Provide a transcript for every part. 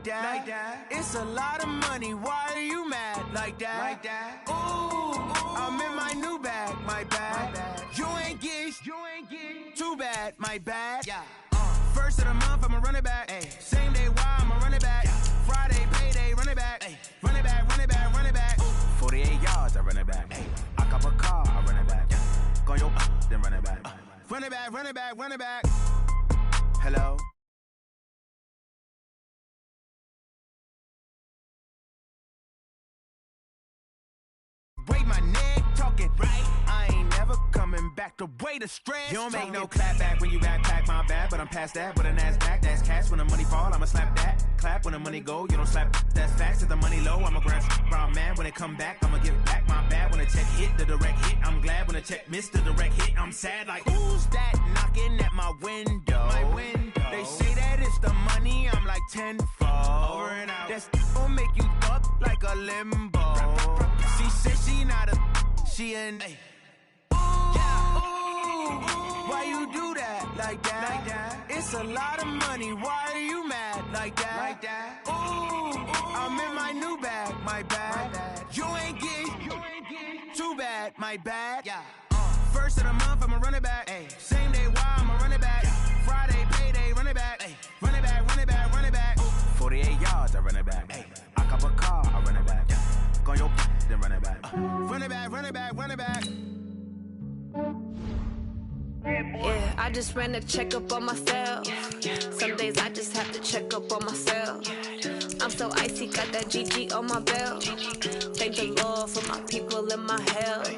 Like that. It's a lot of money. Why are you mad like that? Ooh, I'm in my new bag, my bad. You ain't get too bad, my bad. Yeah. First of the month, I'ma run it back. Ay. Same day, why I'ma run it back. Yeah. Friday, payday, run it back. Ay. Run it back, run it back, run it back. Ooh. 48 yards, I run it back. Ay. I cop a car, I run it back. Yeah. Go yo, then run it back. Run it back, run it back, run it back. Hello. Break my neck, talking right. I ain't never coming back to way the stress. You don't make no clap back when you backpack, my bad, but I'm past that. With a NASDAQ, that's cash. When the money fall, I'ma slap that. Clap when the money go, you don't slap. That's facts. If the money low, I'ma grab brown man. When it come back, I'ma give back my bad. When the check hit, the direct hit. I'm glad when the check missed the direct hit. I'm sad like, who's that knocking at my window? They say that it's the money, I'm like tenfold. Over and out. That's gon' make you up like a limbo. She said she not a, she an. Ooh, why you do that like that? It's a lot of money. Why are you mad like that? Ooh, I'm in my new bag, my bad. You ain't get too bad, my bad. Yeah. First of the month, I'ma run it back. Ay. Same day, why I'ma run it back. Yeah. Friday, payday, run it back. Ay. Run it back, run it back, run it back. Ooh. 48 yards, I run it back. Ay. I cop a car, I run it back. Yeah. Go yo, then run it back. Run it back, run it back, run it back. Yeah, I just ran a checkup on myself. Some days I just have to check up on myself. I'm so icy, got that GG on my belt. Thank the Lord for my people in my health.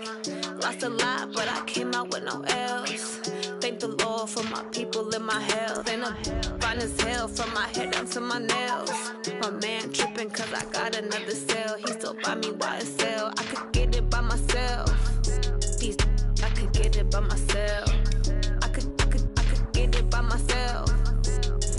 Lost a lot, but I came out with no else. Thank the Lord for my people in my health. And I'm fine as hell from my head down to my nails. My man tripping cause I got another cell. He still buy me YSL. I could get it by myself. These I could get it by myself. I could get it by myself.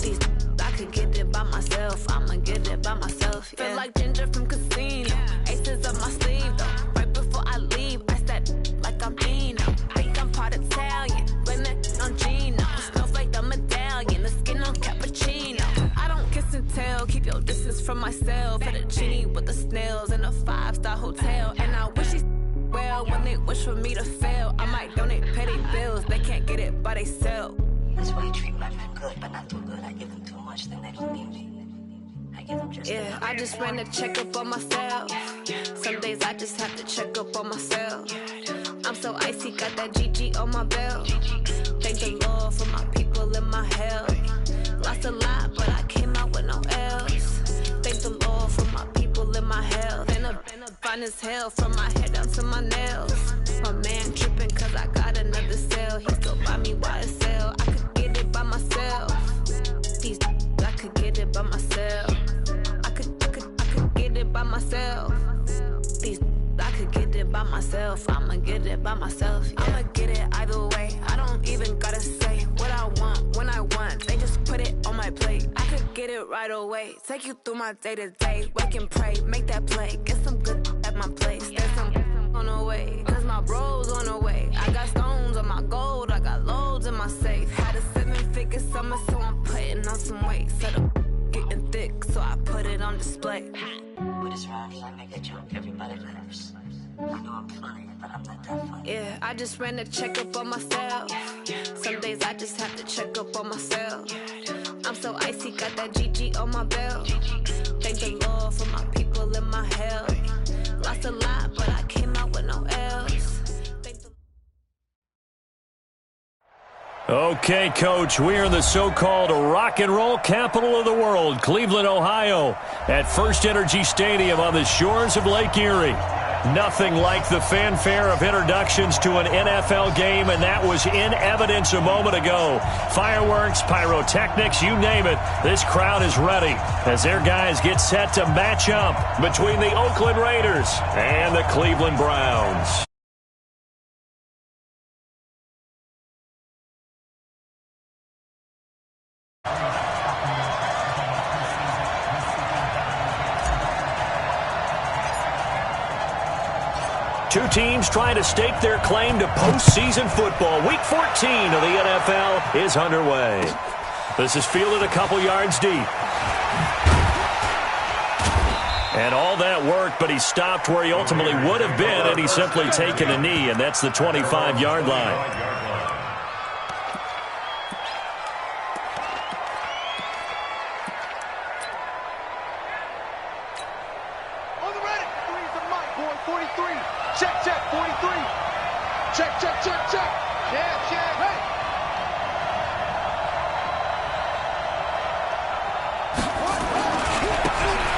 These I could get it by myself. I'ma get it by myself. Yeah. Feel like Ginger from Casino. Aces up my sleeve though. Right before I leave, I said like I'm Dino. Think I'm part Italian. Blame it on Gino. Smells like the medallion. The skin on cappuccino. I don't kiss and tell. Keep your distance from myself. Fettuccine with the snails in a 5-star hotel. And I wish he well when they wish for me to fail. I might donate petty bills. They can't get it by they sell. That's why I treat my men good, but not too good. I give them too much, then they don't need me. I give them just yeah, I just ran a checkup on myself. Some days I just have to check up on myself. I'm so icy, got that GG on my belt. Thank the Lord for my people in my health. Lost a lot, but I came out with no else. Thank the Lord for my people in my health. And I'm fine as hell from my head down to my nails. My man tripping cause I got another cell. He still buy me YSL. I could get it by myself. These I could get it by myself. I could get it by myself. These I could get it by myself. I'ma get it by myself. Yeah. I'ma get it either way. I don't even gotta say what I want when I want. They just put it on my plate. I could get it right away. Take you through my day to day. Wake and pray, make that play. Get some good at my place. There's some on the way. Cause my bro's on the way. I got stones on my gold. I got loads in my safe. Had a 7-figure summer, so I'm putting on some weight. Set up getting thick, so I put it on display. With this round here, I make a joke, everybody laughs. I know I'm funny, but I'm not that funny. Yeah, I just ran a checkup on myself. Some days I just have to check up on myself. I'm so icy, got that GG on my belt. Thank the Lord for my people in my health. Lost a lot, but I came out with no else. Okay, Coach, we are in the so-called rock and roll capital of the world, Cleveland, Ohio, at First Energy Stadium on the shores of Lake Erie. Nothing like the fanfare of introductions to an NFL game, and that was in evidence a moment ago. Fireworks, pyrotechnics, you name it. This crowd is ready as their guys get set to match up between the Oakland Raiders and the Cleveland Browns. Two teams trying to stake their claim to postseason football. Week 14 of the NFL is underway. This is fielded a couple yards deep. And all that worked, but he stopped where he ultimately would have been had he simply taken a knee, and that's the 25-yard line.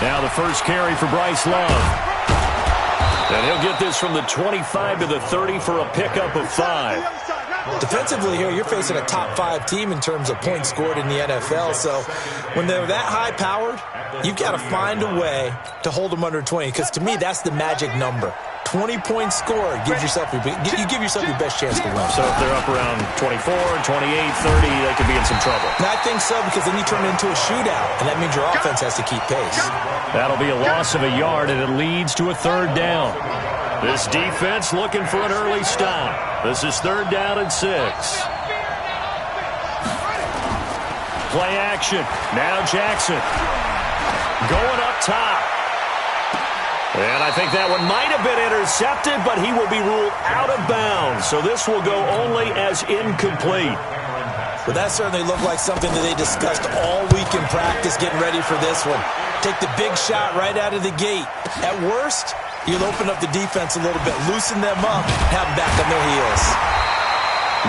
Now the first carry for Bryce Love. And he'll get this from the 25 to the 30 for a pickup of 5. Defensively here, you're facing a top-5 team in terms of points scored in the NFL. So when they're that high-powered, you've got to find a way to hold them under 20. Because to me, that's the magic number. 20 points scored gives yourself you give yourself your best chance to win. So if they're up around 24, 28, 30, they could be in some trouble. And I think so, because then you turn it into a shootout, and that means your offense has to keep pace. That'll be a loss of a yard, and it leads to a third down. This defense looking for an early stop. This is third down and 6. Play action. Now Jackson going up top. And I think that one might have been intercepted, but he will be ruled out of bounds. So this will go only as incomplete. Well, that certainly looked like something that they discussed all week in practice getting ready for this one. Take the big shot right out of the gate. At worst, you'll open up the defense a little bit, loosen them up, have them back on their heels.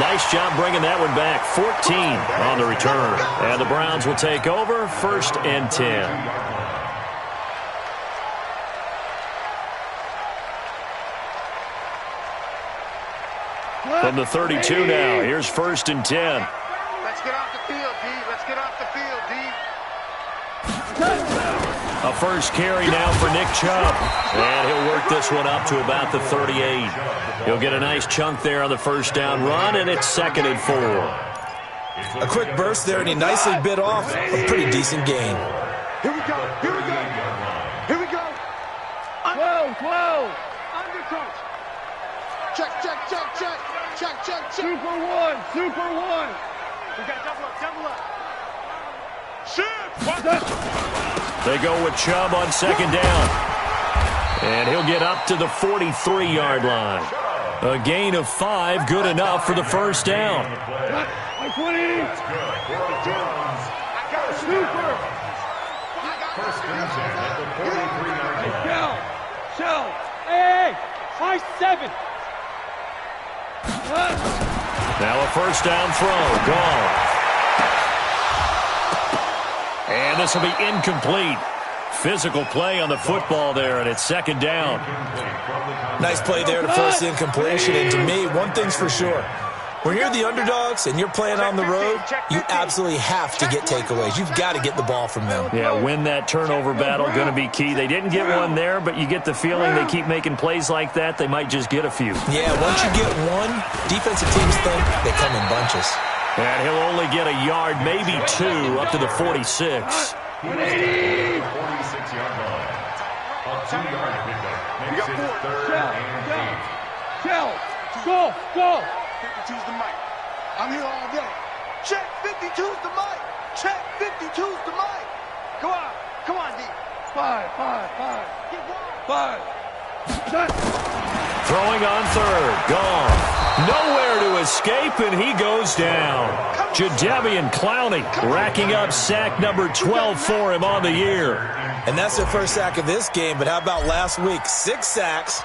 Nice job bringing that one back. 14 on the return. And the Browns will take over, 1st and 10. From the 32 now, here's 1st and 10. Let's get off the field, D. Let's get off the field, D. A first carry now for Nick Chubb. And he'll work this one up to about the 38. He'll get a nice chunk there on the first down run, and it's 2nd and 4. A quick burst there, and he nicely bit off a pretty decent gain. Here we go. Here we go. Here we go. 12. Undercoach. Check. Super one. We got double up. Shoot. They go with Chubb on 2nd down. And he'll get up to the 43-yard line. A gain of 5, good enough for the first down. 20. Super. Shell. Hey. High 7. Now a first down throw. Gone. And this will be incomplete. Physical play on the football there, and it's 2nd down. Nice play there to force the incompletion. And to me, one thing's for sure. When you're the underdogs and you're playing on the road, you absolutely have to get takeaways. You've got to get the ball from them. Yeah, win that turnover battle, going to be key. They didn't get one there, but you get the feeling they keep making plays like that, they might just get a few. Yeah, once you get one, defensive teams think they come in bunches. And he'll only get a yard, maybe 2, up to the 46. 46-yard line. A 2-yard pickup. Makes it 3rd and 8. Shell. Go. 52's the mic. I'm here all day. Check 52's the mic. Check 52's the mic. Come on, D. 5. Get 1. 5. Throwing on 3rd. Gone. Nowhere to escape, and he goes down. Jadeveon Clowney racking up sack number 12 for him on the year. And that's their first sack of this game, but how about last week? 6 sacks,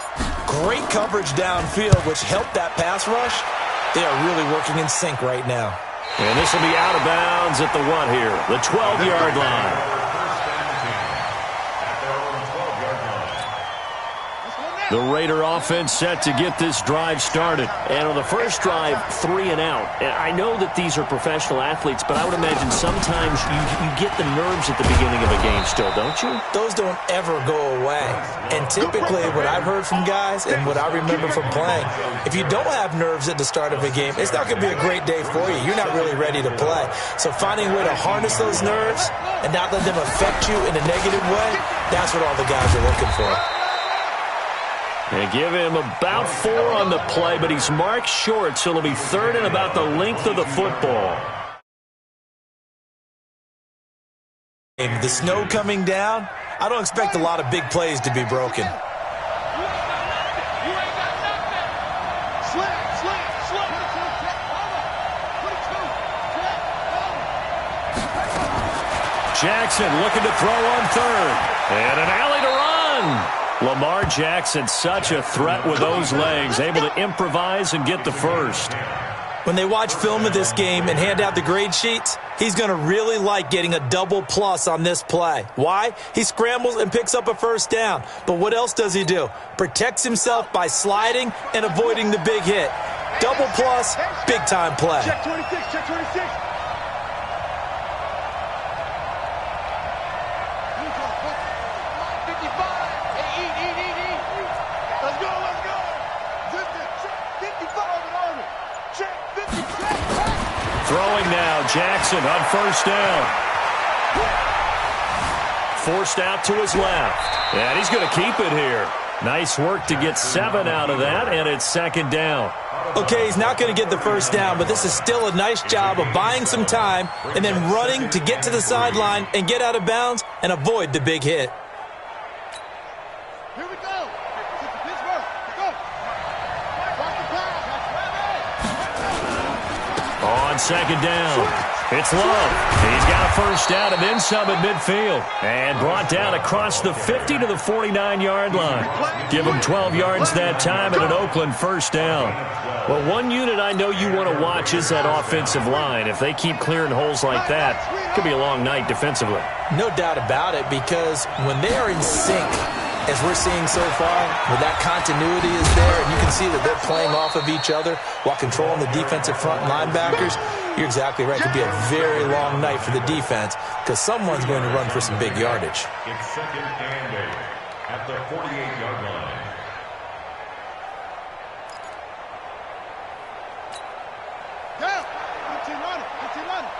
great coverage downfield, which helped that pass rush. They are really working in sync right now. And this will be out of bounds at the 1 here, the 12-yard line. The Raider offense set to get this drive started. And on the first drive, 3 and out. And I know that these are professional athletes, but I would imagine sometimes you get the nerves at the beginning of a game still, don't you? Those don't ever go away. And typically what I've heard from guys and what I remember from playing, if you don't have nerves at the start of a game, it's not going to be a great day for you. You're not really ready to play. So finding a way to harness those nerves and not let them affect you in a negative way, that's what all the guys are looking for. They give him about 4 on the play, but he's marked short, so it'll be 3rd and about the length of the football. The snow coming down, I don't expect a lot of big plays to be broken. Jackson looking to throw on 3rd. And an alley to run. Lamar Jackson, such a threat with those legs, able to improvise and get the first. When they watch film of this game and hand out the grade sheets, he's going to really like getting a double plus on this play. Why? He scrambles and picks up a first down. But what else does he do? Protects himself by sliding and avoiding the big hit. Double plus, big-time play. Check 26, check 26. Throwing now, Jackson on first down. Forced out to his left. And he's going to keep it here. Nice work to get 7 out of that, and it's 2nd down. Okay, he's not going to get the first down, but this is still a nice job of buying some time and then running to get to the sideline and get out of bounds and avoid the big hit. Here we go. Pittsburgh. Go. On 2nd down, it's Love. He's got a first down and then some at midfield. And brought down across the 50 to the 49-yard line. Give him 12 yards that time and an Oakland first down. Well, one unit I know you want to watch is that offensive line. If they keep clearing holes like that, it could be a long night defensively. No doubt about it, because when they are in sync, as we're seeing so far, where that continuity is there, and you can see that they're playing off of each other while controlling the defensive front linebackers, you're exactly right. It could be a very long night for the defense because someone's going to run for some big yardage. It's 2nd and 8 at the 48-yard line. Down. 15 on it. 15 on it.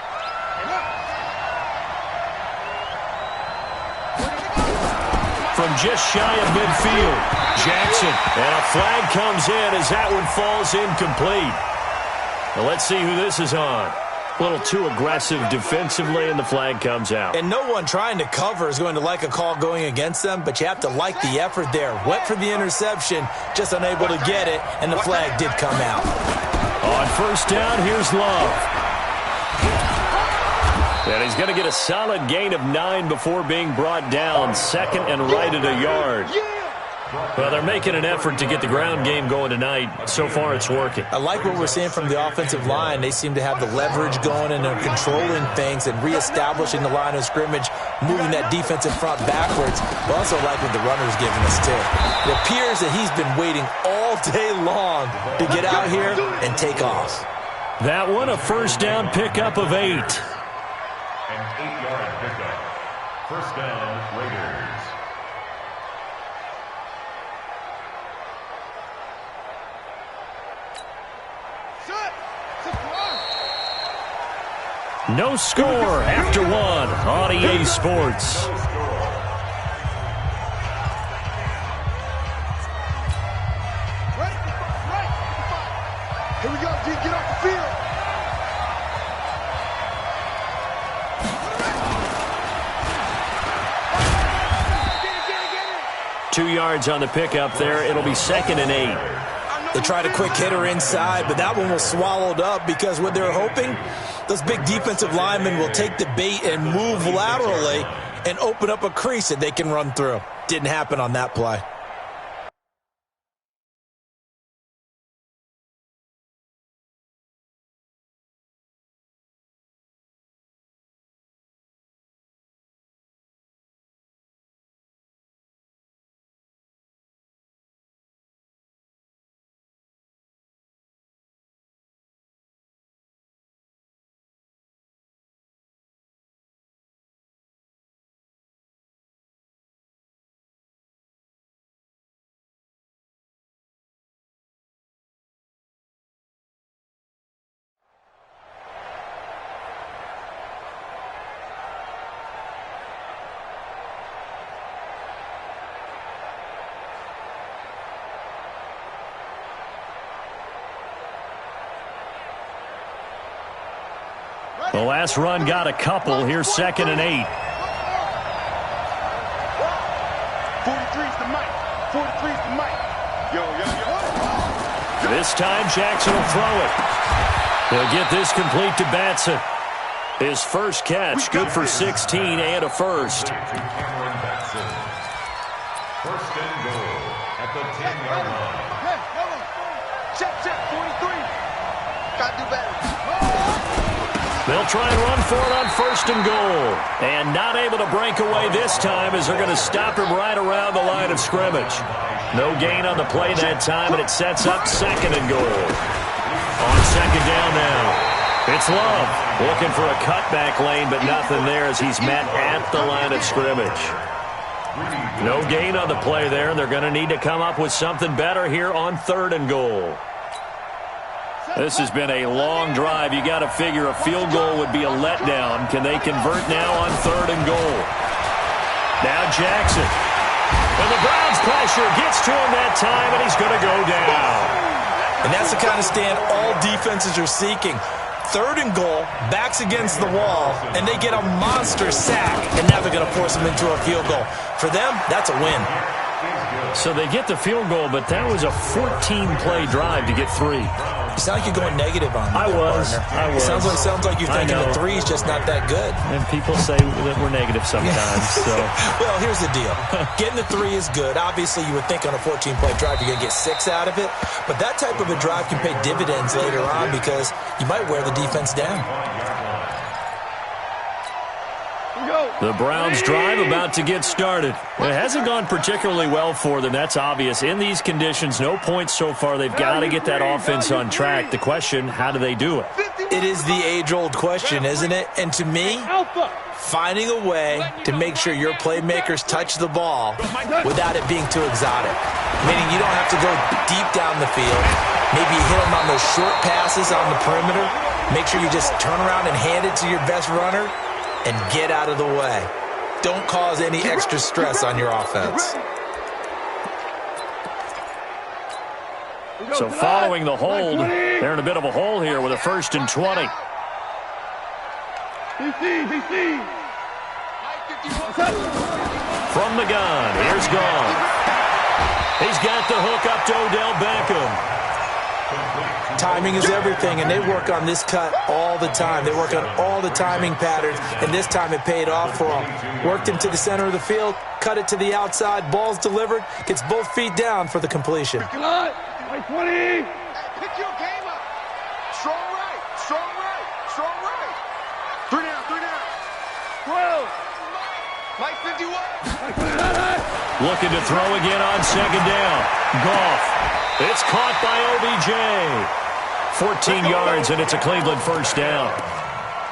From just shy of midfield, Jackson. And a flag comes in as that one falls incomplete. Now let's see who this is on. A little too aggressive defensively, and the flag comes out. And no one trying to cover is going to like a call going against them, but you have to like the effort there. Went for the interception, just unable to get it, and the flag did come out. On first down, here's Love. And he's going to get a solid gain of 9 before being brought down. 2nd and right at a yard. Well, they're making an effort to get the ground game going tonight. So far, it's working. I like what we're seeing from the offensive line. They seem to have the leverage going, and they're controlling things and reestablishing the line of scrimmage, moving that defensive front backwards. But also like what the runner's giving us, too. It appears that he's been waiting all day long to get out here and take off. That one, a first down pickup of 8. An 8-yard pickup. First down, Raiders. No score after 1 on EA Sports. Here we go, D. Get off the field. 2 yards on the pickup there. It'll be 2nd and 8. They tried a quick hitter inside, but that one was swallowed up because what they're hoping, those big defensive linemen will take the bait and move laterally and open up a crease that they can run through. Didn't happen on that play. The last run got a couple. Here's 2nd and 8. 43's the mic. 43's the mic. Yo. This time Jackson will throw it. He'll get this complete to Batson. His first catch, good for 16 and a first. First and goal at the 10-yard line. Hey, hold on. Check, 43. Gotta do better. They'll try and run for it on 1st and goal. And not able to break away this time as they're going to stop him right around the line of scrimmage. No gain on the play that time, and it sets up 2nd and goal. On 2nd down now. It's Love looking for a cutback lane, but nothing there as he's met at the line of scrimmage. No gain on the play there, and they're going to need to come up with something better here on 3rd and goal. This has been a long drive. You got to figure a field goal would be a letdown. Can they convert now on 3rd and goal? Now Jackson. And the Browns pressure gets to him that time, and he's going to go down. And that's the kind of stand all defenses are seeking. 3rd and goal, backs against the wall, and they get a monster sack, and now they're going to force them into a field goal. For them, that's a win. So they get the field goal, but that was a 14-play drive to get 3. You sound like you're going negative on me. I was. It sounds like you're thinking the 3 is just not that good. And people say that we're negative sometimes. So. Well, here's the deal. Getting the 3 is good. Obviously, you would think on a 14-play drive you're going to get 6 out of it. But that type of a drive can pay dividends later on because you might wear the defense down. The Browns drive about to get started. It hasn't gone particularly well for them. That's obvious. In these conditions, no points so far. They've got to get that offense on track. The question, how do they do it? It is the age-old question, isn't it? And to me, finding a way to make sure your playmakers touch the ball without it being too exotic. Meaning you don't have to go deep down the field. Maybe you hit them on those short passes on the perimeter. Make sure you just turn around and hand it to your best runner and get out of the way. Don't cause any extra stress on your offense. So following the hold, they're in a bit of a hole here with a 1st and 20. From the gun, here's Gone. He's got the hook up to Odell Beckham. Timing is everything, and they work on this cut all the time. They work on all the timing patterns, and this time it paid off for them. Worked into the center of the field, cut it to the outside, ball's delivered, gets both feet down for the completion. 20. Pick your game up. Strong right. 3 down. 12. Mike 51. Looking to throw again on 2nd down. Goff. It's caught by OBJ. 14 yards, and it's a Cleveland 1st down.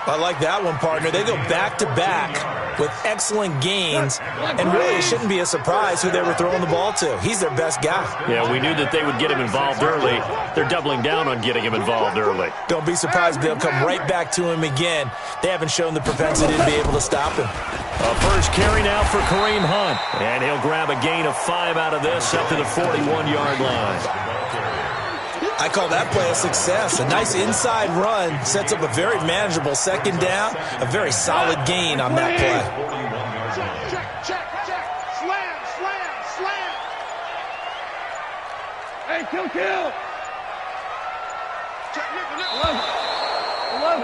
I like that one, partner. They go back-to-back with excellent gains, and really it shouldn't be a surprise who they were throwing the ball to. He's their best guy. Yeah, we knew that they would get him involved early. They're doubling down on getting him involved early. Don't be surprised if they'll come right back to him again. They haven't shown the propensity to be able to stop him. A first carry now for Kareem Hunt, and he'll grab a gain of 5 out of this up to the 41-yard line. I call that play a success. A nice inside run sets up a very manageable 2nd down, a very solid gain on that play. Check. Slam. Hey, kill. Check, 11.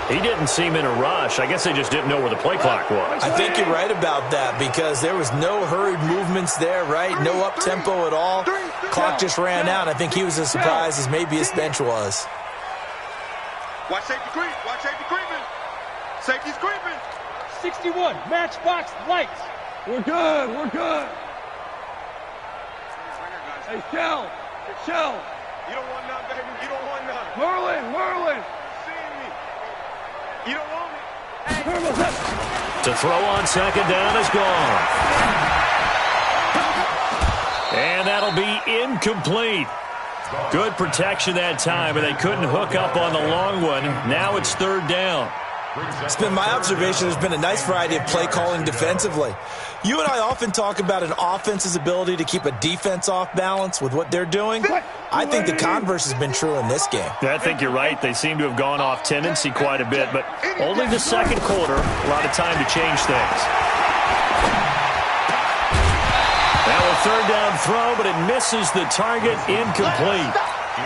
He didn't seem in a rush. I guess they just didn't know where the play clock was. I think you're right about that because there was no hurried movements there, right? No up-tempo at all. Clock just ran out. I think he was as surprised as maybe his bench was. Watch safety creeping. Safety's creeping. 61, matchbox lights. We're good. Hey, Shell. You don't want none, baby. You don't want none. Merlin. Seeing me. You don't want me. To throw on 2nd down is gone. And that'll be incomplete. Good protection that time, but they couldn't hook up on the long one. Now it's 3rd down. It's been my observation there's been a nice variety of play calling defensively. You and I often talk about an offense's ability to keep a defense off balance with what they're doing. I think the converse has been true in this game. I think you're right. They seem to have gone off tendency quite a bit, but only the second quarter, a lot of time to change things. Now a third down throw, but it misses the target, incomplete.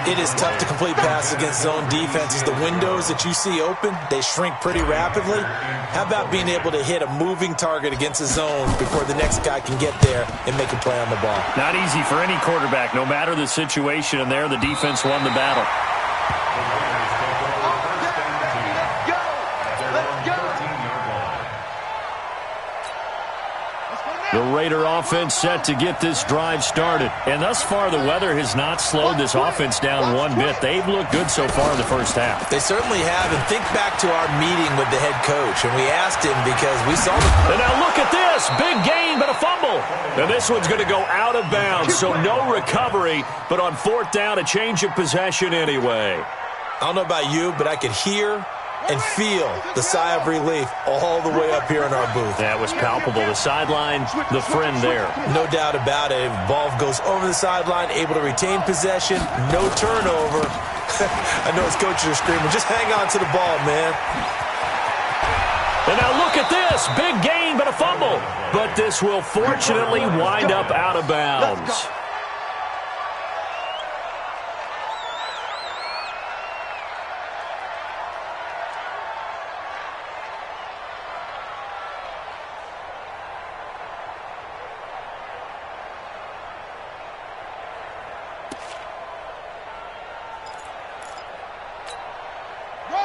It is tough to complete passes against zone defenses. The windows that you see open, they shrink pretty rapidly. How about being able to hit a moving target against a zone before the next guy can get there and make a play on the ball? Not easy for any quarterback. No matter the situation, and there the defense won the battle. The Raider offense set to get this drive started. And thus far, the weather has not slowed this offense down one bit. They've looked good so far in the first half. They certainly have. And think back to our meeting with the head coach. And we asked him because we saw the... And now look at this. Big gain, but a fumble. And this one's going to go out of bounds. So no recovery, but on fourth down, a change of possession anyway. I don't know about you, but I could hear and feel the sigh of relief all the way up here in our booth. That was palpable. The sideline, the friend there. No doubt about it. Ball goes over the sideline, able to retain possession, no turnover. I know his coaches are screaming, just hang on to the ball, man. And now look at this. Big gain, but a fumble. But this will fortunately wind up out of bounds.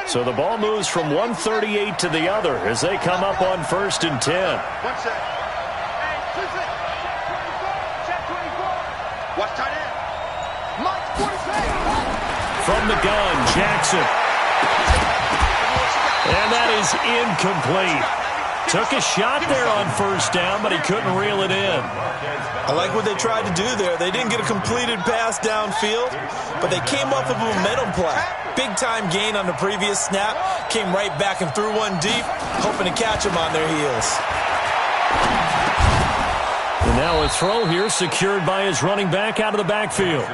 So the ball moves from 138 to the other as they come up on 1st and 10. From the gun, Jackson. And that is incomplete. Took a shot there on 1st down, but he couldn't reel it in. I like what they tried to do there. They didn't get a completed pass downfield, but they came up with a momentum play. Big-time gain on the previous snap. Came right back and threw one deep, hoping to catch them on their heels. And now a throw here secured by his running back out of the backfield.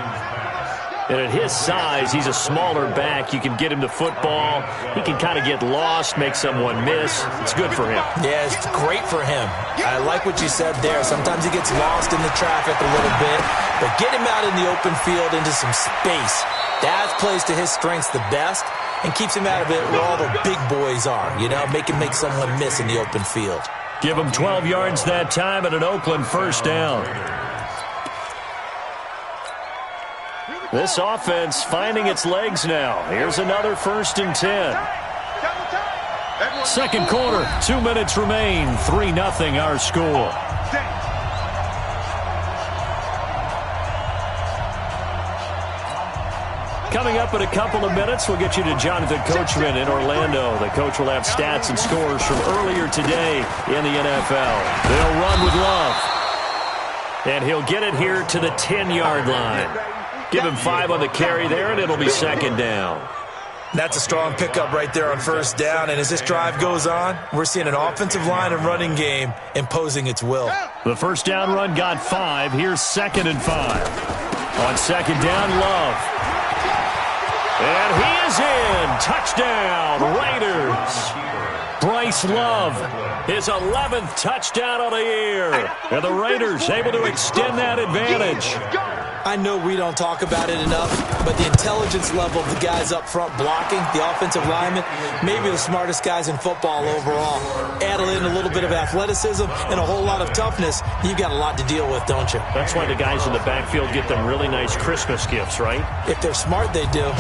And at his size, he's a smaller back. You can get him to football. He can kind of get lost, make someone miss. It's good for him. Yeah, it's great for him. I like what you said there. Sometimes he gets lost in the traffic a little bit, but get him out in the open field into some space. That plays to his strengths the best and keeps him out of it where all the big boys are, you know, make someone miss in the open field. Give him 12 yards that time at an Oakland 1st down. This offense finding its legs now. Here's another 1st and 10. Second quarter, 2 minutes remain. 3-0 our score. Coming up in a couple of minutes, we'll get you to Jonathan Coachman in Orlando. The coach will have stats and scores from earlier today in the NFL. They'll run with Love. And he'll get it here to the 10-yard line. Give him 5 on the carry there, and it'll be 2nd down. That's a strong pickup right there on 1st down. And as this drive goes on, we're seeing an offensive line and running game imposing its will. The 1st down run got 5. Here's 2nd and 5. On 2nd down, Love. And he is in. Touchdown, Raiders. Bryce Love, his 11th touchdown of the year. And the Raiders able to extend that advantage. I know we don't talk about it enough, but the intelligence level of the guys up front blocking, the offensive linemen, maybe the smartest guys in football overall. Add in a little bit of athleticism and a whole lot of toughness, you've got a lot to deal with, don't you? That's why the guys in the backfield get them really nice Christmas gifts, right? If they're smart, they do.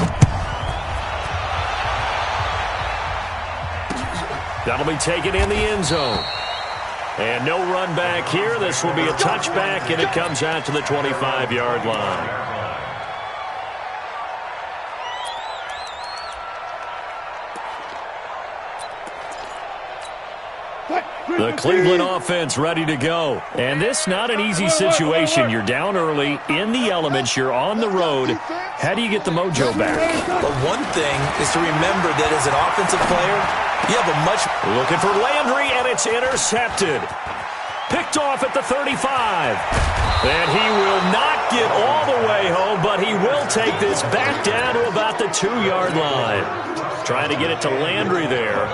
That'll be taken in the end zone. And no run back here. This will be a touchback, and it comes out to the 25-yard line. The Cleveland offense ready to go. And this not an easy situation. You're down early, in the elements, you're on the road. How do you get the mojo back? Well, one thing is to remember that as an offensive player, you have a much... Looking for Landry, and it's intercepted. Picked off at the 35. And he will not get all the way home, but he will take this back down to about the 2-yard line. Trying to get it to Landry there.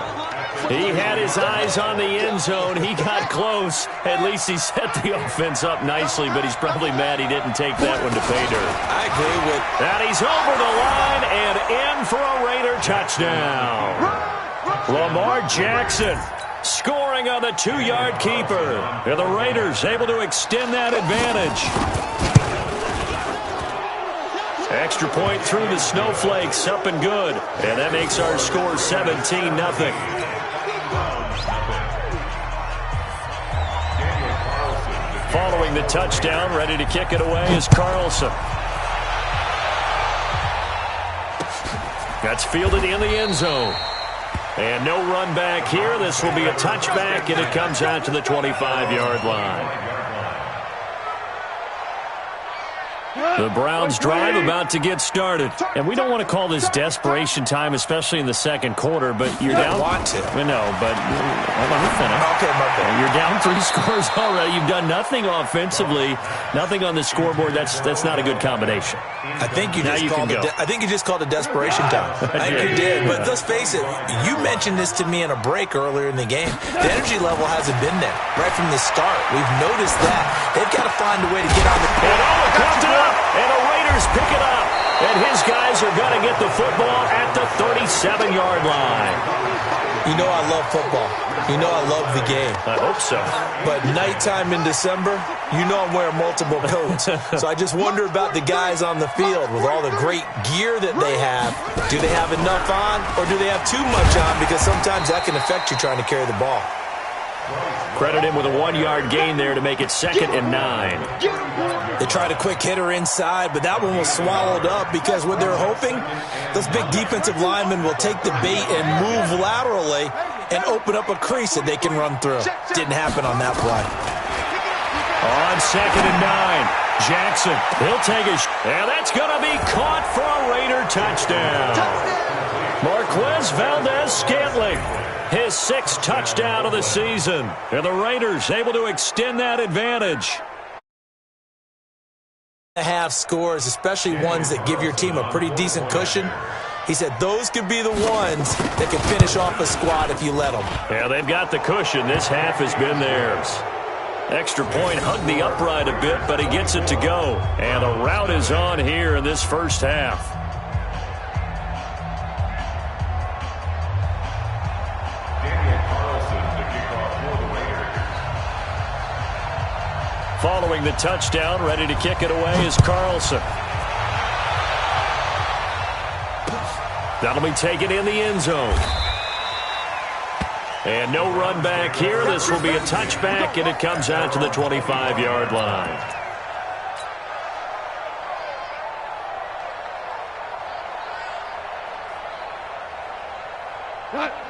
He had his eyes on the end zone. He got close. At least he set the offense up nicely, but he's probably mad he didn't take that one to pay dirt. I agree with that. He's over the line and in for a Raider touchdown. Lamar Jackson scoring on the 2-yard keeper. And the Raiders able to extend that advantage. Extra point through the snowflakes, up and good. And that makes our score 17-0. Following the touchdown, ready to kick it away is Carlson. That's fielded in the end zone. And no run back here. This will be a touchback, and it comes out to the 25-yard line. The Browns drive about to get started. And we don't want to call this desperation time, especially in the second quarter, but you're down. I want to. No, but let me finish. Okay, my bad. You're down 3 scores already. You've done nothing offensively, nothing on the scoreboard. That's not a good combination. I think you just called it desperation time. I think you did. But let's face it, you mentioned this to me in a break earlier in the game. The energy level hasn't been there right from the start. We've noticed that. They've got to find a way to get on the field. And the Raiders pick it up. And his guys are going to get the football at the 37-yard line. You know I love football. You know I love the game. I hope so. But nighttime in December, you know I'm wearing multiple coats. So I just wonder about the guys on the field with all the great gear that they have. Do they have enough on, or do they have too much on? Because sometimes that can affect you trying to carry the ball. Credit him with a 1-yard gain there to make it 2nd and 9. They tried a quick hitter inside, but that one was swallowed up because what they're hoping, those big defensive linemen will take the bait and move laterally and open up a crease that they can run through. Didn't happen on that play. On 2nd and 9, Jackson, he'll take a and that's going to be caught for a Raider touchdown. Marquez Valdez-Scantling, his 6th touchdown of the season. And the Raiders able to extend that advantage. Half scores, especially ones that give your team a pretty decent cushion. He said those could be the ones that can finish off a squad if you let them. Yeah, they've got the cushion. This half has been theirs. Extra point hugged the upright a bit, but he gets it to go. And the route is on here in this first half. Following the touchdown, ready to kick it away is Carlson. That'll be taken in the end zone. And no run back here. This will be a touchback, and it comes out to the 25-yard line.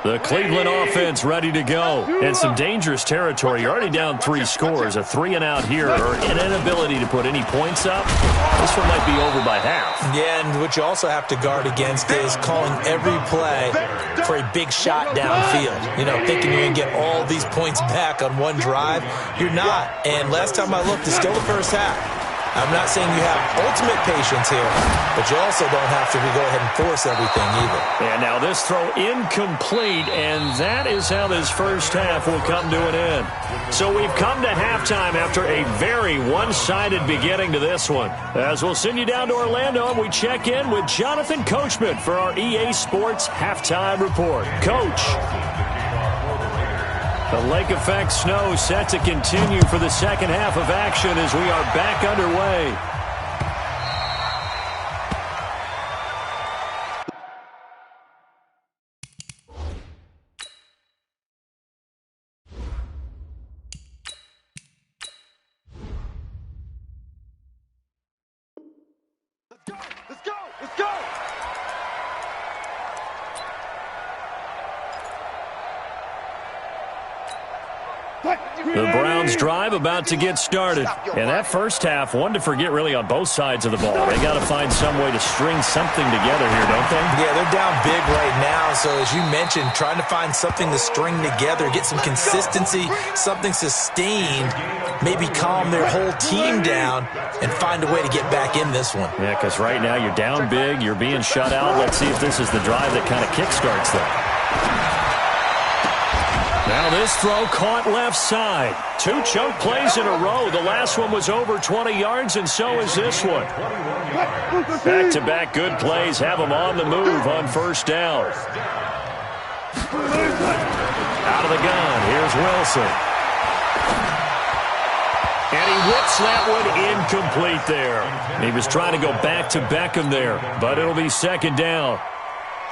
The Cleveland offense ready to go. And some dangerous territory. You're already down 3 scores. A 3-and-out here, or an inability to put any points up. This one might be over by half. Yeah, and what you also have to guard against is calling every play for a big shot downfield. You know, thinking you're going to get all these points back on one drive. You're not. And last time I looked, it's still the first half. I'm not saying you have ultimate patience here, but you also don't have to go ahead and force everything either. And now this throw incomplete, and that is how this first half will come to an end. So we've come to halftime after a very one-sided beginning to this one. As we'll send you down to Orlando, and we check in with Jonathan Coachman for our EA Sports Halftime Report. Coach. The lake effect snow set to continue for the second half of action as we are back underway. Let's go! Let's go! The Browns drive about to get started. And that first half, one to forget really on both sides of the ball. They got to find some way to string something together here, don't they? Yeah, they're down big right now. So as you mentioned, trying to find something to string together, get some consistency, something sustained, maybe calm their whole team down and find a way to get back in this one. Yeah, because right now you're down big, you're being shut out. Let's see if this is the drive that kind of kickstarts them. Now this throw caught left side. 2 choke plays in a row. The last one was over 20 yards, and so is this one. Back-to-back good plays have them on the move on first down. Out of the gun, here's Wilson. And he whips that one incomplete there. He was trying to go back to Beckham there, but it'll be second down.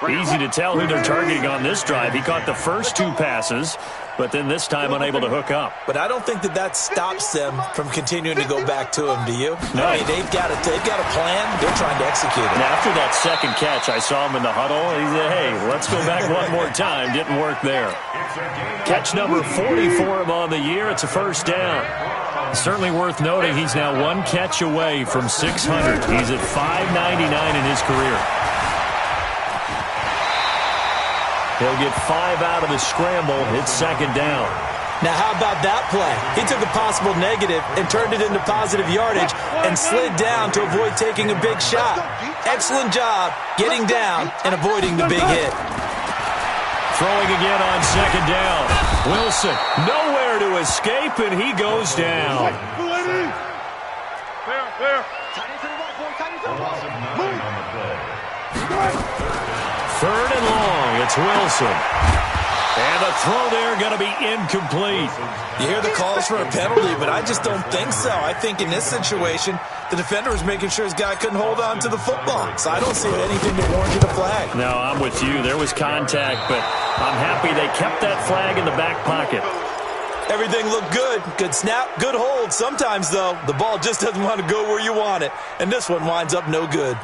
Easy to tell who they're targeting on this drive. He caught the first 2 passes, but then this time unable to hook up. But I don't think that stops them from continuing to go back to him, do you? No. I mean, they've got a plan. They're trying to execute it. Now, after that second catch, I saw him in the huddle. He said, hey, let's go back one more time. Didn't work there. Catch number 40 for him on the year. It's a first down. Certainly worth noting he's now 1 catch away from 600. He's at 599 in his career. He'll get 5 out of the scramble. It's second down. Now, how about that play? He took a possible negative and turned it into positive yardage and slid down to avoid taking a big shot. Excellent job getting down and avoiding the big hit. Throwing again on second down. Wilson nowhere to escape, and he goes down. Third and long. It's Wilson. And the throw there going to be incomplete. You hear the calls for a penalty, but I just don't think so. I think in this situation, the defender was making sure his guy couldn't hold on to the football. So I don't see anything to warrant a flag. No, I'm with you. There was contact, but I'm happy they kept that flag in the back pocket. Everything looked good. Good snap, good hold. Sometimes, though, the ball just doesn't want to go where you want it. And this one winds up no good.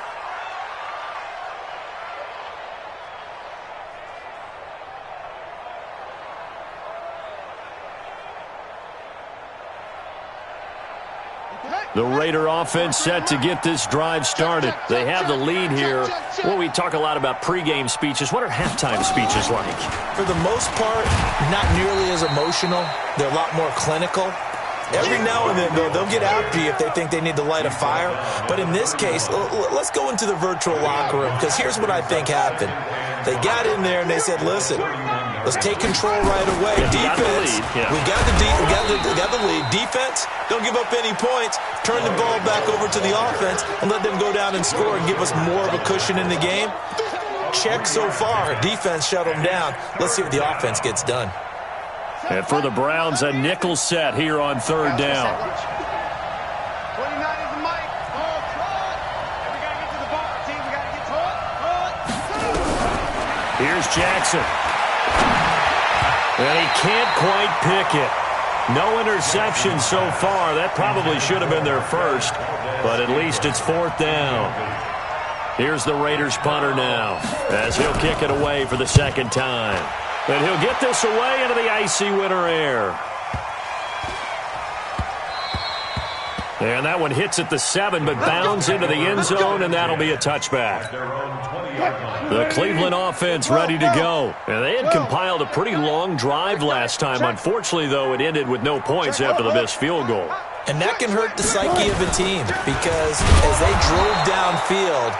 The Raider offense set to get this drive started. They have the lead here. Well, we talk a lot about pregame speeches. What are halftime speeches like? For the most part, not nearly as emotional. They're a lot more clinical. Every now and then, though, they'll get after you if they think they need to light a fire. But in this case, let's go into the virtual locker room, because here's what I think happened. They got in there and they said, listen, let's take control right away. Defense, we got the lead. Defense, don't give up any points. Turn the ball back over to the offense and let them go down and score and give us more of a cushion in the game. Check so far. Defense shut them down. Let's see what the offense gets done. And for the Browns, a nickel set here on third down. 29 is the mic. We got to get to the ball, team. We got to get to it. Here's Jackson. And he can't quite pick it. No interception so far. That probably should have been their first, but at least it's fourth down. Here's the Raiders punter now, as he'll kick it away for the second time. And he'll get this away into the icy winter air. And that one hits at the 7, but bounds into the end zone, and that'll be a touchback. The Cleveland offense ready to go. And they had compiled a pretty long drive last time. Unfortunately, though, it ended with no points after the missed field goal. And that can hurt the psyche of a team, because as they drove downfield,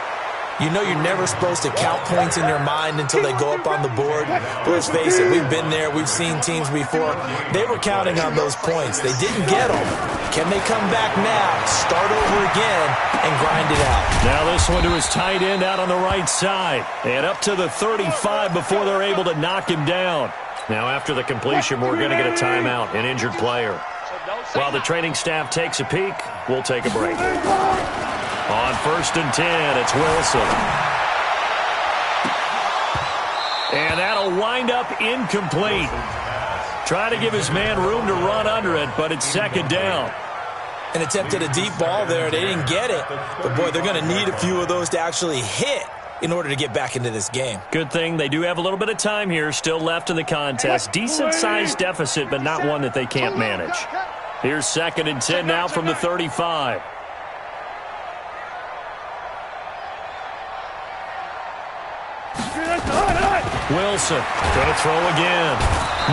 you know you're never supposed to count points in your mind until they go up on the board. But let's face it, we've been there. We've seen teams before. They were counting on those points. They didn't get them. Can they come back now, start over again, and grind it out? Now this one to his tight end out on the right side. And up to the 35 before they're able to knock him down. Now after the completion, we're going to get a timeout, an injured player. While the training staff takes a peek, we'll take a break. On 1st and 10, it's Wilson. And that'll wind up incomplete. Try to give his man room to run under it, but it's second down. And attempted a deep ball there. They didn't get it. But, boy, they're going to need a few of those to actually hit in order to get back into this game. Good thing they do have a little bit of time here still left in the contest. Decent-sized deficit, but not one that they can't manage. Here's 2nd and 10 now from the 35. Wilson going to throw again.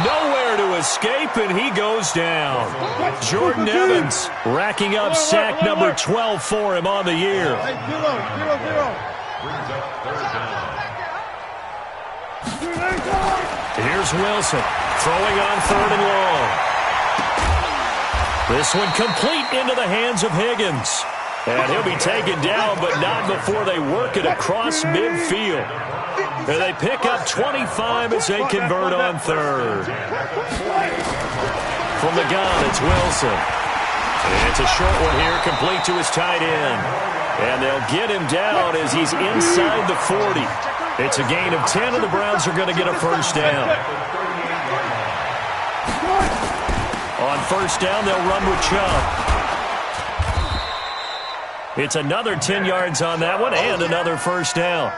Nowhere to escape, and he goes down. Jordan Evans racking up sack number 12 for him on the year. Here's Wilson throwing on 3rd and long. This one complete into the hands of Higgins. And he'll be taken down, but not before they work it across midfield. And they pick up 25 as they convert on 3rd. From the gun, it's Wilson. And it's a short one here, complete to his tight end. And they'll get him down as he's inside the 40. It's a gain of 10, and the Browns are going to get a first down. On first down, they'll run with Chubb. It's another 10 yards on that one and another first down.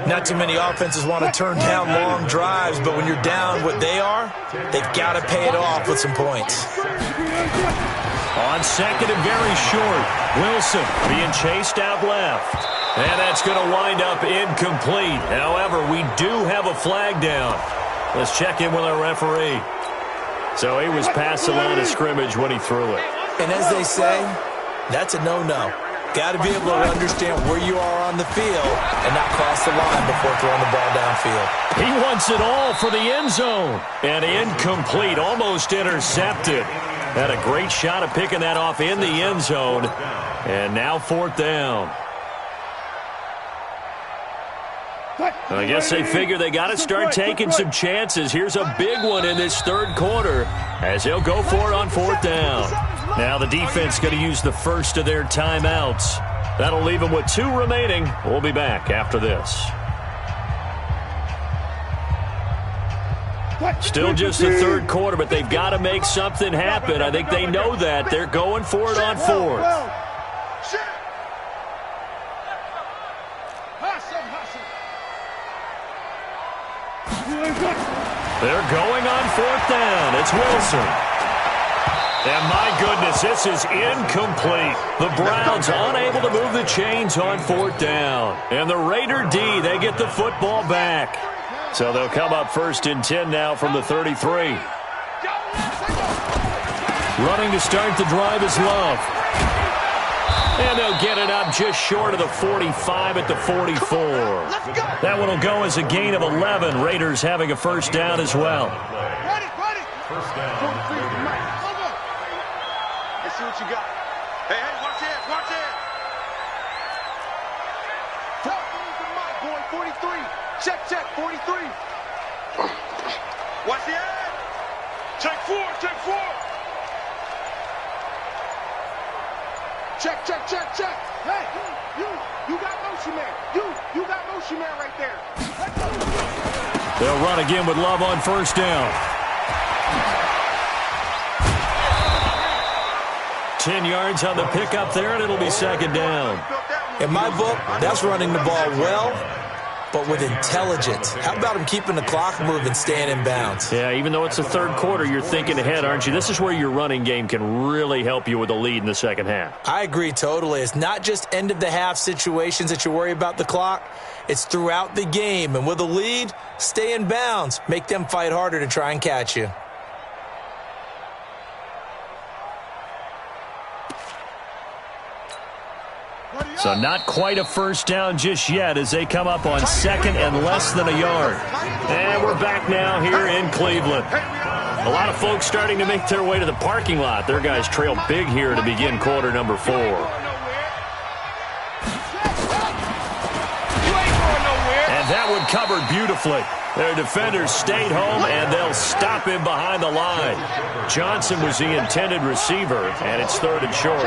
Not too many offenses want to turn down long drives, but when you're down what they are, they've got to pay it off with some points. On 2nd and very short, Wilson being chased out left. And that's going to wind up incomplete. However, we do have a flag down. Let's check in with our referee. So he was past the line of scrimmage when he threw it. And as they say, that's a no-no. Got to be able to understand where you are on the field and not cross the line before throwing the ball downfield. He wants it all for the end zone. And incomplete, almost intercepted. Had a great shot at picking that off in the end zone. And now 4th down. I guess they figure they got to start taking some chances. Here's a big one in this 3rd quarter as they'll go for it on 4th down. Now the defense going to use the first of their timeouts. That'll leave them with 2 remaining. We'll be back after this. Still just the 3rd quarter, but they've got to make something happen. I think they know that. They're going for it on 4th. They're going on 4th down. It's Wilson. And my goodness, this is incomplete. The Browns unable to move the chains on 4th down. And the Raider D, they get the football back. So they'll come up 1st and 10 now from the 33. Running to start the drive is Love. And they'll get it up just short of the 45 at the 44. That one will go as a gain of 11. Raiders having a first down as well. First down. Let's see what you got. Hey, watch it, watch it. Boy, 43. Check, 43. Watch the end. Check 4. Check. Hey, you got motion man. You got motion man right there. They'll run again with Love on first down. 10 yards on the pickup there, and it'll be 2nd down. In my book, that's running the ball well, but with intelligence. How about him keeping the clock moving, staying in bounds? Yeah, even though it's the 3rd quarter, you're thinking ahead, aren't you? This is where your running game can really help you with a lead in the 2nd half. I agree totally. It's not just end-of-the-half situations that you worry about the clock. It's throughout the game. And with a lead, stay in bounds. Make them fight harder to try and catch you. So not quite a first down just yet as they come up on 2nd and less than a yard. And we're back now here in Cleveland. A lot of folks starting to make their way to the parking lot. Their guys trail big here to begin quarter number 4. And that one covered beautifully. Their defenders stayed home, and they'll stop him behind the line. Johnson was the intended receiver, and it's 3rd and short.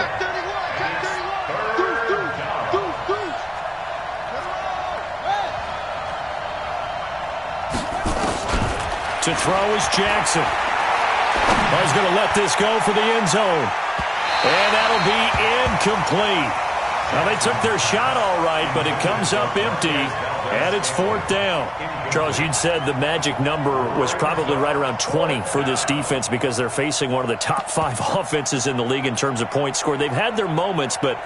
To throw is Jackson. He's going to let this go for the end zone. And that'll be incomplete. Well, they took their shot all right, but it comes up empty, and it's 4th down. Charles, you'd said the magic number was probably right around 20 for this defense because they're facing one of the top 5 offenses in the league in terms of points scored. They've had their moments, but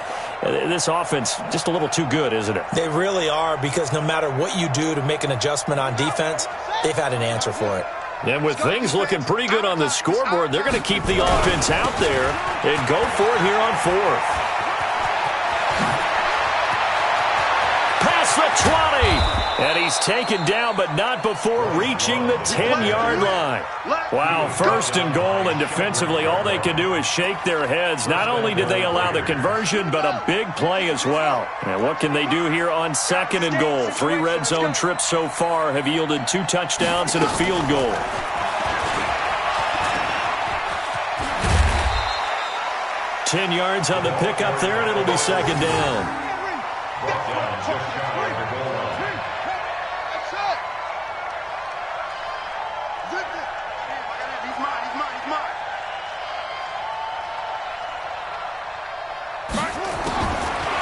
this offense just a little too good, isn't it? They really are, because no matter what you do to make an adjustment on defense, they've had an answer for it. And with things looking pretty good on the scoreboard, they're going to keep the offense out there and go for it here on 4th. Past the 20. And he's taken down, but not before reaching the 10-yard line. Wow, 1st and goal, and defensively all they can do is shake their heads. Not only did they allow the conversion, but a big play as well. And what can they do here on 2nd and goal? 3 red zone trips so far have yielded 2 touchdowns and a field goal. Ten yards on the pickup there, and it'll be 2nd down.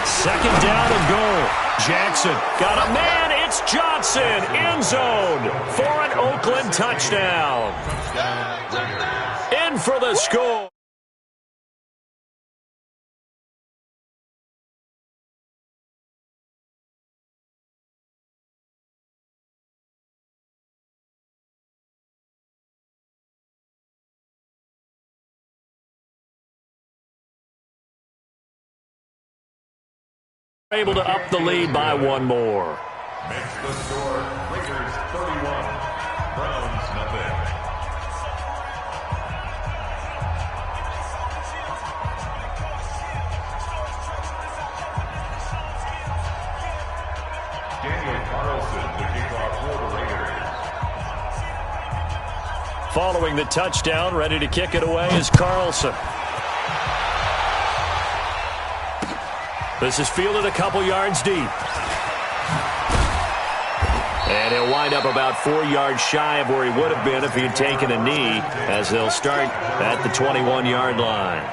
Second down and goal. Jackson got a man. It's Johnson. End zone for an Oakland touchdown. In for the score. Able to up the lead by 1 more. Makes the score Raiders 31, Browns nothing. Daniel Carlson, the kickoff for the Raiders. Following the touchdown, ready to kick it away is Carlson. This is fielded a couple yards deep. And he'll wind up about 4 yards shy of where he would have been if he had taken a knee, as they'll start at the 21-yard line.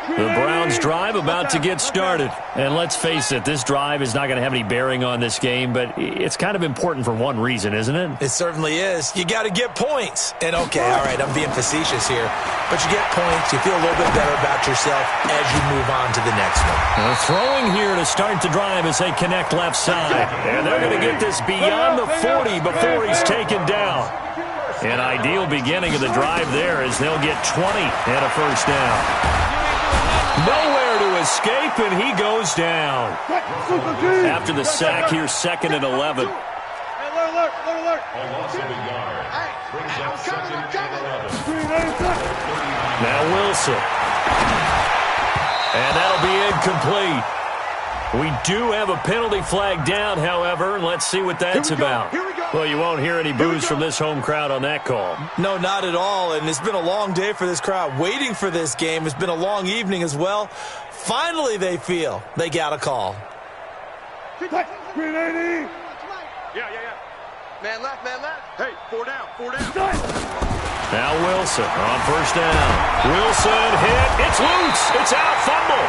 The Browns drive about to get started. And let's face it, this drive is not going to have any bearing on this game, but it's kind of important for one reason, isn't it? It certainly is. You got to get points. And okay, all right, I'm being facetious here, but you get points, you feel a little bit better about yourself as you move on to the next one. Now throwing here to start the drive as they connect left side. And they're going to get this beyond the 40 before he's taken down. An ideal beginning of the drive there as they'll get 20 and a first down. Nowhere to escape, and he goes down. After the sack here, 2nd and 11. A loss of a yard. Brings up 2nd and 11. Now Wilson. And that'll be incomplete. We do have a penalty flag down, however, and let's see what that's about. Well, you won't hear any boos from this home crowd on that call. No, not at all, and it's been a long day for this crowd waiting for this game. It's been a long evening as well. Finally, they feel they got a call. Yeah. Man left. Hey, 4 down. Now Wilson on first down. Wilson hit. It's loose. It's out. Fumble.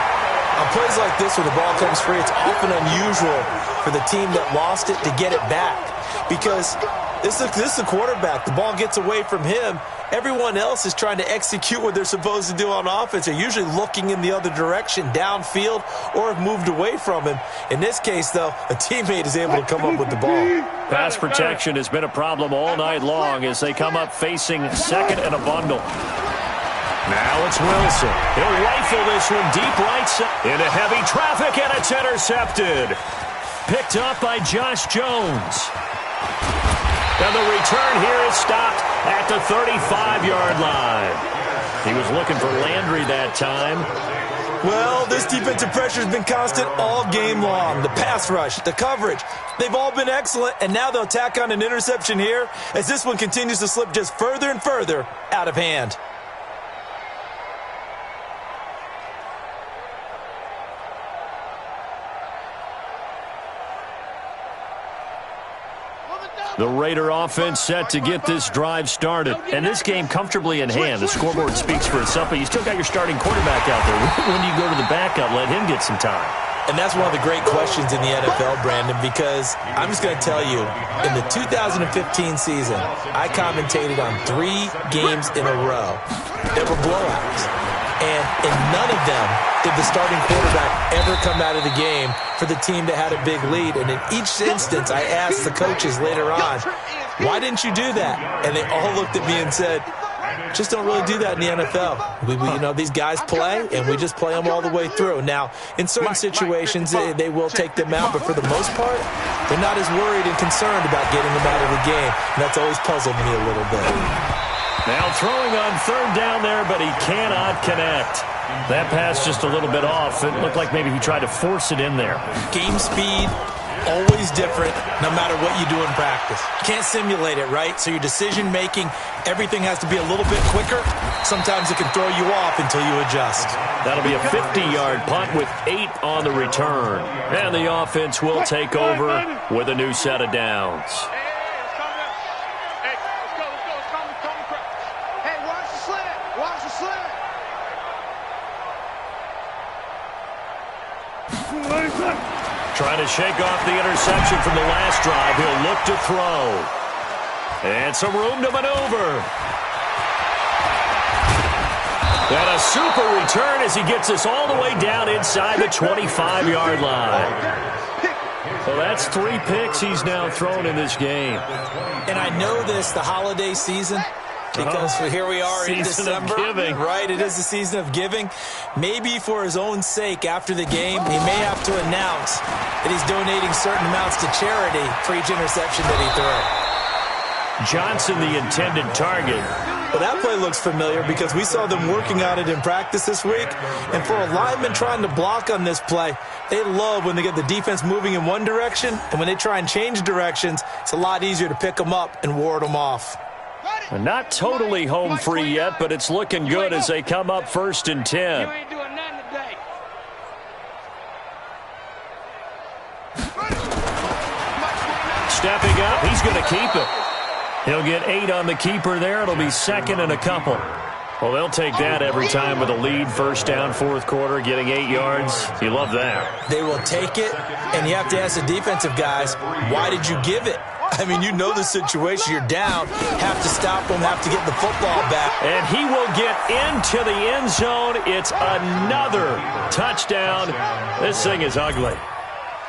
On plays like this where the ball comes free, it's often unusual for the team that lost it to get it back. Because this is the quarterback. The ball gets away from him. Everyone else is trying to execute what they're supposed to do on offense. They're usually looking in the other direction, downfield, or have moved away from him. In this case, though, a teammate is able to come up with the ball. Pass protection has been a problem all night long as they come up facing 2nd and a bundle. Now it's Wilson. He'll rifle this one deep right side. Into heavy traffic, and it's intercepted. Picked up by Josh Jones. And the return here is stopped at the 35-yard line. He was looking for Landry that time. Well, this defensive pressure has been constant all game long. The pass rush, the coverage, they've all been excellent, and now they'll tack on an interception here as this one continues to slip just further and further out of hand. The Raider offense set to get this drive started. And this game comfortably in hand. The scoreboard speaks for itself, but you still got your starting quarterback out there. When do you go to the backup, let him get some time? And that's one of the great questions in the NFL, Brandon, because I'm just going to tell you, in the 2015 season, I commentated on 3 games in a row that were blowouts. And in none of them did the starting quarterback ever come out of the game for the team that had a big lead. And in each instance, I asked the coaches later on, why didn't you do that? And they all looked at me and said, just don't really do that in the NFL. These guys play, and we just play them all the way through. Now, in certain situations, they will take them out, but for the most part, they're not as worried and concerned about getting them out of the game. And that's always puzzled me a little bit. Now throwing on third down there, but he cannot connect. That pass just a little bit off. It looked like maybe he tried to force it in there. Game speed, always different no matter what you do in practice. You can't simulate it, right? So your decision-making, everything has to be a little bit quicker. Sometimes it can throw you off until you adjust. That'll be a 50-yard punt with 8 on the return. And the offense will take over with a new set of downs. Trying to shake off the interception from the last drive. He'll look to throw. And some room to maneuver. And a super return as he gets us all the way down inside the 25-yard line. Well, that's 3 picks he's now thrown in this game. And I know this, the holiday season, because here we are in December, right? It is the season of giving. Maybe for his own sake, after the game, he may have to announce that he's donating certain amounts to charity for each interception that he threw. Johnson, the intended target. Well, that play looks familiar because we saw them working on it in practice this week. And for a lineman trying to block on this play, they love when they get the defense moving in one direction. And when they try and change directions, it's a lot easier to pick them up and ward them off. Not totally home free yet, but it's looking good as they come up 1st and 10. You ain't doing nothing today. Stepping up, he's going to keep it. He'll get 8 on the keeper there. It'll be 2nd and a couple. Well, they'll take that every time with a lead, 1st down, 4th quarter, getting 8 yards. You love that. They will take it, and you have to ask the defensive guys, why did you give it? I mean, you know the situation. You're down. Have to stop them. Have to get the football back. And he will get into the end zone. It's another touchdown. This thing is ugly.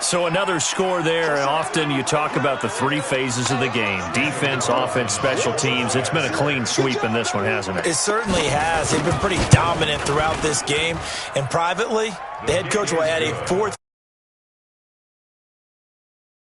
So another score there. Often you talk about the 3 phases of the game. Defense, offense, special teams. It's been a clean sweep in this one, hasn't it? It certainly has. They've been pretty dominant throughout this game. And privately, the head coach will add a 4th